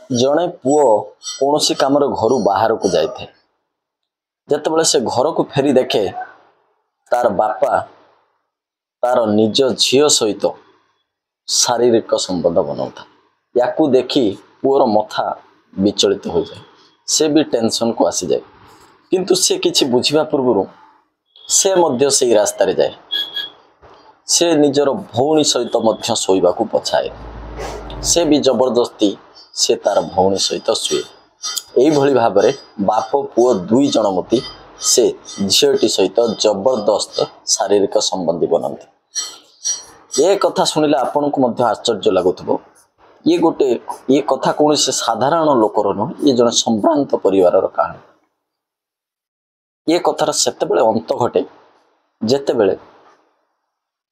जड़े पुओ कौन सी कम घर बाहर को जाए जिते से घर को फेरी देखे तार बापा तार निज झील सहित शारीरिक संबंध बनाता या देखी पुओर मथा विचलित हो जाए से भी टेंशन को आसी जाए किंतु से किछि बुझिबा पूर्व से मध्य से रास्ता रे जाए से निजर भौणी सहित मध्य शोइबा को पछाए से भी जबरदस्ती से तार भौणी सहित शुए यही भाव में बाप पुओ दुई जन मती से झीटी सहित जबरदस्त शारीरिक संबंधी बनती। ये कथा शुणिले आपन को मध्य आश्चर्य लगुथबो ये गोटे ये कथा कौन से साधारण लोकर नुह ये जन संभ्रांत परिवार कहानी। ये कथार सेतेबेले अंत घटे जेतेबेले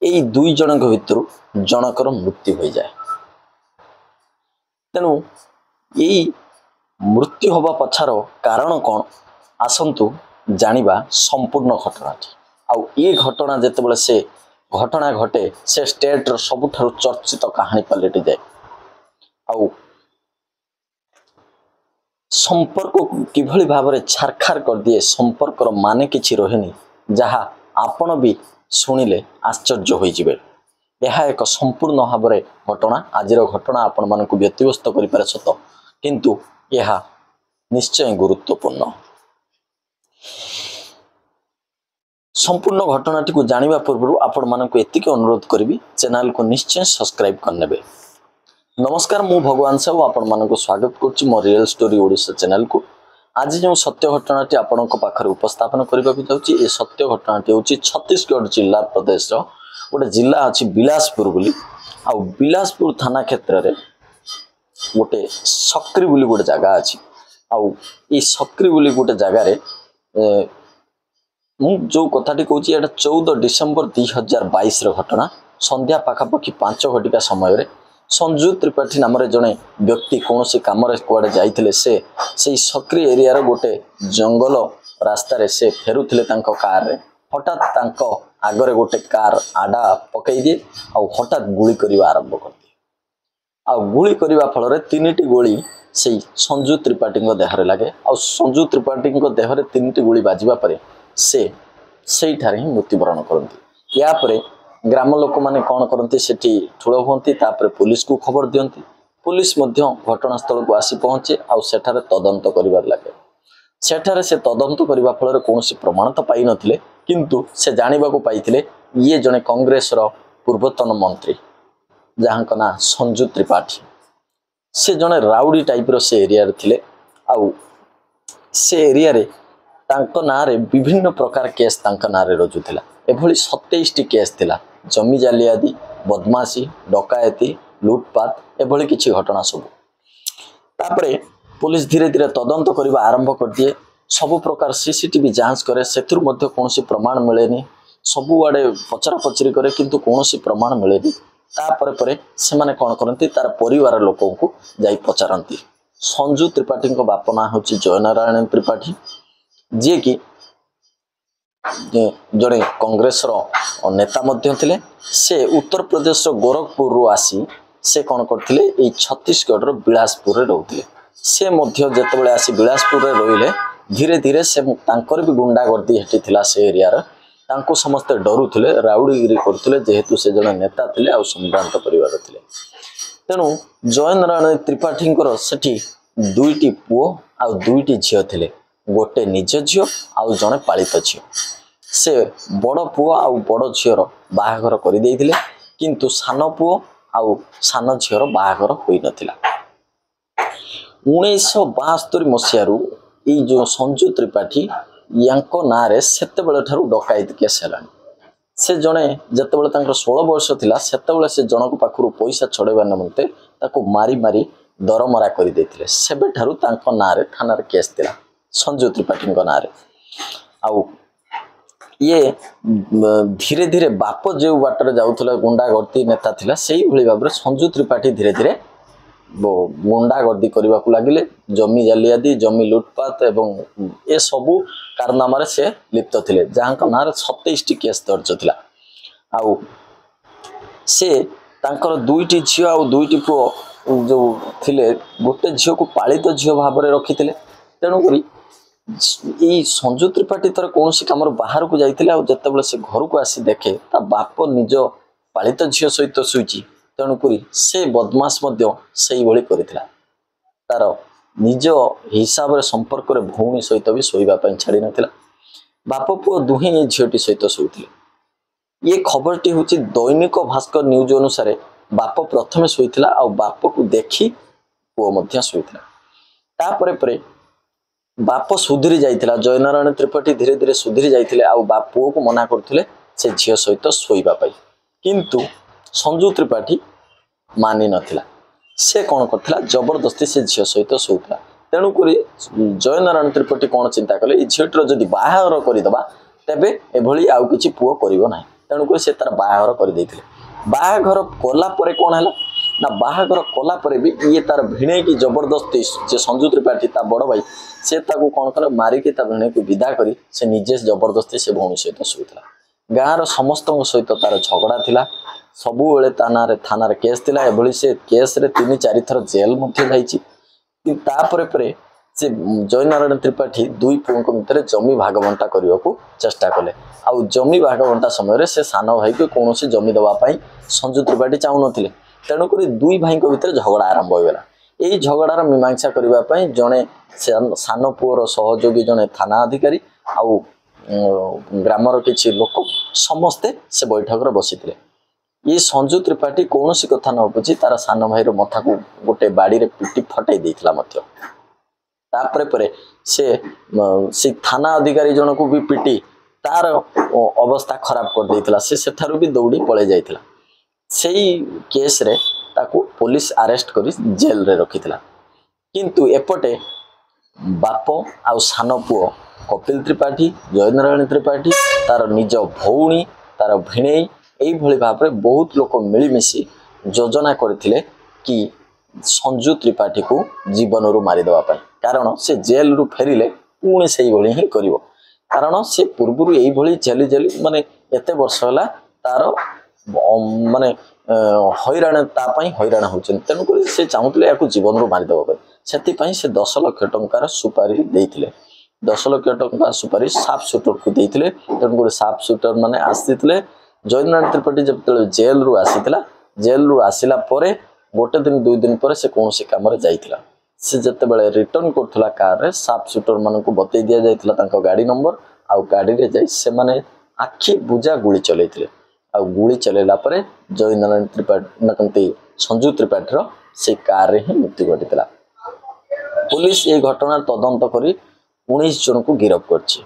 यही दुई जन भितर जनकर मृत्यु हो जाए। तेणु यही मृत्यु होबा पछार कारण कौन आसंतु जानिबा संपूर्ण घटनाटी। आउ ये घटना जेतेबेले से घटना घटे से स्टेट सबुठारु चर्चित कहानी पलटि जाए। आउ संपर्क किभली भाव में छारखार कर दिए संपर्कर माने किछि रहेनी जहा आपण भी शुणिले आश्चर्य हो जिवे। यह एक संपूर्ण भाव में घटना आजिर घटना आपण मानक व्यतिव्यस्त करि पारे सत किंतु यह निश्चय गुरुत्वपूर्ण। संपूर्ण घटनाटी को जानिबा पूर्व आपण मानक एतिके अनुरोध करी चैनल को निश्चय सब्सक्राइब करनेबे। नमस्कार मु भगवान साहू आपण मानक स्वागत करछि मो रियल स्टोरी ओडिशा चैनल को। आज जो सत्य घटनाटी आपण पाखरे उपस्थापन करबा को जाउछि ए सत्य घटनाटी होछि छत्तीसगढ़ जिला प्रदेश रो गोटे जिला अछि बिलासपुर बोली। आ बिलासपुर थाना क्षेत्र रे गोटे सक्री बोली गोटे जगह अछि। आ ई सक्री बोली गोटे जगह रे मु जो कथाटी कहूँ एटा 14 डिसेम्बर 2022 रो घटना संध्या पाखापाखि 5 घटिका समय रे संजू त्रिपाठी नाम जड़े व्यक्ति कौन सी कम कुआड़े जाइथिले से सक्री एरिया रो गोटे जंगल रास्ता रे से फेरुथिले तांको कार रे हठात तांको आगरे गोटे कार आडा पकई दिए आ हठात गुली करबा आरंभ कर दिए। आ गुली करबा फल रे 3टी गोली से संजू त्रिपाठी देहरे लगे आ संजू त्रिपाठी देहरे 3टी गोली बाजिबा परे से ठारे ही मृत्युवरण करती। या परे ग्राम लोक माने कौन करती सेठी ठुल हुंती तापर पुलिस को खबर दियंती। पुलिस मध्य घटनास्थल को आसी पहुंचे आ सेठारे तदंत करिवार लागे। सेठारे से तदंत करबा फल कौन प्रमाण तो पाई नथिले किंतु से जानिबा को पाइथिले ये जने कांग्रेस रो पूर्वतन मंत्री जहां ना संजू त्रिपाठी से जने राउडी टाइप रो से एरिया रे थिले। आउ से एरिया रे तांको नारे विभिन्न प्रकार केस तांको नारे रजुथिला। एभली 27टी केस थिला जमी जालियादी बदमाशी डकायती लुटपाट एभली किछि घटना सब। तापरे पुलिस धीरे धीरे तदंत करबा आरंभ कर दिए। सब प्रकार सीसीटीवी जांच करे सेथुर मध्य कोनोसी प्रमाण मिलेनी। सबु आडे पचरा पचरी करे किंतु कोनोसी प्रमाण मिलेनी। तापरे परे से माने कोन करंती तार परिवार लोकों को जाई पचारंती। संजू त्रिपाठी को बाप ना होची जयनारायण त्रिपाठी जे कि जड़े कांग्रेस रो नेता मध्य थिले। से उत्तर प्रदेश रो गोरखपुर रु आसी से कौन करथिले ए छत्तीसगढ़ रो बिलासपुर रे रहउथिले। से मध्य जेतेबेले आसी बिलासपुर रे रहिले धीरे धीरे से तांकर भी गुंडागर्दी हेटी थिला से एरिया रे तांको समस्त डरुथिले राउडीगिरी करथिले जेहेतु से जने नेता थिले आ संभ्रांत परिवार थिले। तेणु जयनारायण त्रिपाठी सेठी 2टी पुओ आ 2टी झियो थिले। गोटे निज झियो आउ जने पालित झियो। से बड़ पुओ आउ बड़ झियोर बाहाघर कर देइथिले किंतु सान पुओ आउ सान झियोर बाहाघर होई नथिला। 1972 मसियारू ई जो संजू त्रिपाठी यांको नारे सेतेबेले ठारू डकायत केस हेलानी। से जने जेतेबेले तांकर 16 वर्ष थिला सेतेबेले से जनक पाखरु पैसा छड़ेबा निमंते ताको मारी मारी दरमरा कर देइथिले। सेबे ठारू तांको नारे थाना रे केस थिला संजू त्रिपाठी नारे। आउ ये धीरे धीरे बाप जो बाटर जाऊला गुंडागर्दी नेता थिला सेही भली भाबरे संजू त्रिपाठी धीरे धीरे गुंडागर्दी करबा को लागिले। जमी जालियादी जमी लुटपाट एवं ए सबु कारनामा रे से लिप्त थिले जहां नारे 27टी केस दर्ज थिला। आउ से तांकर 2टी झियो आ 2टी पुओ जो थिले गोटे झील को पालित झील भाव में रखी तेणुक यही संजू त्रिपाठी तर कौन कम बाहर को जाते जिते से घर को आसी देखे ता बाप निज पालित झील सहित शुची तेणुक से बदमाश से करता तार निज हिसाब से संपर्क में भौणी सहित भी शोवाई छाड़ी नाला बाप पुओ दुहें ये झीलटी सहित शोते ये खबरटी हूँ दैनिक भास्कर न्यूज अनुसार बाप प्रथमे शोता आ बाप को देखी पुओ शोता परे बाप सुधरी जाइथिला जयनारायण त्रिपाठी धीरे धीरे सुधरी जाइथिले आ बाप पुओ को मना करथिले से झील सहित शोइबा पाई किंतु संजू त्रिपाठी मानि नथिला से कौन करथिला जबरदस्ती से झील सहित शोउथिला तेणुक जयनारायण त्रिपाठी कौन चिंता कले झीलटर जदि बाहागर करदेबा तेबे एभली आउ किछि पुओ करिवो नाही तेणुक से तार बाहागर कर देथिले बाहागर कला परे कौन हैला ना बाहागर कला परे भी ये तार भिणे की जबरदस्ती जे संजू त्रिपाठी ता बड़ भाई से ताकू कौन कले मारिकी ता भिणे को विदा करी से निजे जबरदस्ती से भौणी सहित शोइथिला गाँव समस्त सहित तार झगड़ा थिला सबुबले थाना केस थिला एभली से केस रे 3-4 थर जेल मध्य जाइछि परे से जयनारायण त्रिपाठी दुई पुओं भितर जमी भागबंटा करने को चेष्टा कले आउ जमी भागबंटा समय से सान भाई को कौन जमी दवाई संजू त्रिपाठी चाहून तेणुक दुई भाई भितर झगड़ा आरंभ होगा यही झगड़ार मीमांसा करने जड़े सान पुओर सहयोगी जड़े थाना अधिकारी आउ ग्रामर किसी लोक समस्ते से बैठक बसी ये संजू त्रिपाठी कौन कथा न बुझी तार सान भाई मथा को गोटे बाड़ी रे पिटी फटाई देथिला मध्य परे से थाना अधिकारी जन को भी पिटी तार अवस्था खराब कर देथिला से सेठारु भी दौड़ी पळे जाइथिला सेही केस रे ताकू पुलिस अरेस्ट करी जेल रे रखिथिला किंतु एपटे बाप आउ सान पुओ कपिल त्रिपाठी जयनारायण त्रिपाठी तार निज भौणी तार भिणेई यही भाव में बहुत लोक मिलमिशि योजना करथिले कि संजू त्रिपाठी को जीवन रू मारिदेवाई कारण से जेल रू फेरिले पुणी से ही करिवो कारण से पूर्व यही जेली जेली माने एते वर्ष होला तार माने हैराण तापाई हैराण होचन तेणुक से चाहूले या जीवन रू मारिदेवाई से से 10 लाख टंकार सुपारी देइथिले 10 लाख टंका सुपारी साफ सुटर को देइथिले तेणुक साफ सुटर माने आसीथिले जयनारायण त्रिपाठी जब जेल रू आसीथिला जेल रू आसिला परे गोटे दिन 2 दिन पर से कौन काम जाइथिला से जते बेले रिटर्न करथला कार रे साफ सुटर मान को बतई दिया जाइथिला तांको गाड़ी नंबर आ गाड़ी रे जाई से माने आखी बुझा गुली चलैथिले आ गुली चलेला परे जयनारायण त्रिपाठी नकंती संजू त्रिपाठी रो से कार रे ही मृत्यु घटितला पुलिस ये घटना तदंत करी 19 जन को गिरफ्त करछि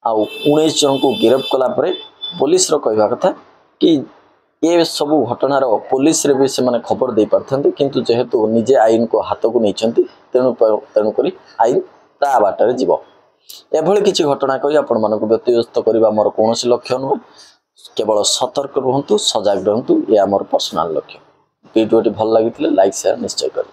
आ 19 जन को गिरफ्त कला परे पुलिस रो कहवा कथा कि ये सब घटनार पुलिस रे भी से माने खबर दे पारथंते किंतु जेहेतु निजे आईन को हाथ को नहीं तेणुक आईन ता बाटर जीव एभली किसी घटना कही आपण मानक व्यतिव्यस्त करबा मोर कौन लक्ष्य नुह केवल सतर्क रुहतु सजग रुहतु ये आमर पर्सनाल लक्ष्य वीडियोटी भल लगी लाइक शेयर निश्चय करें।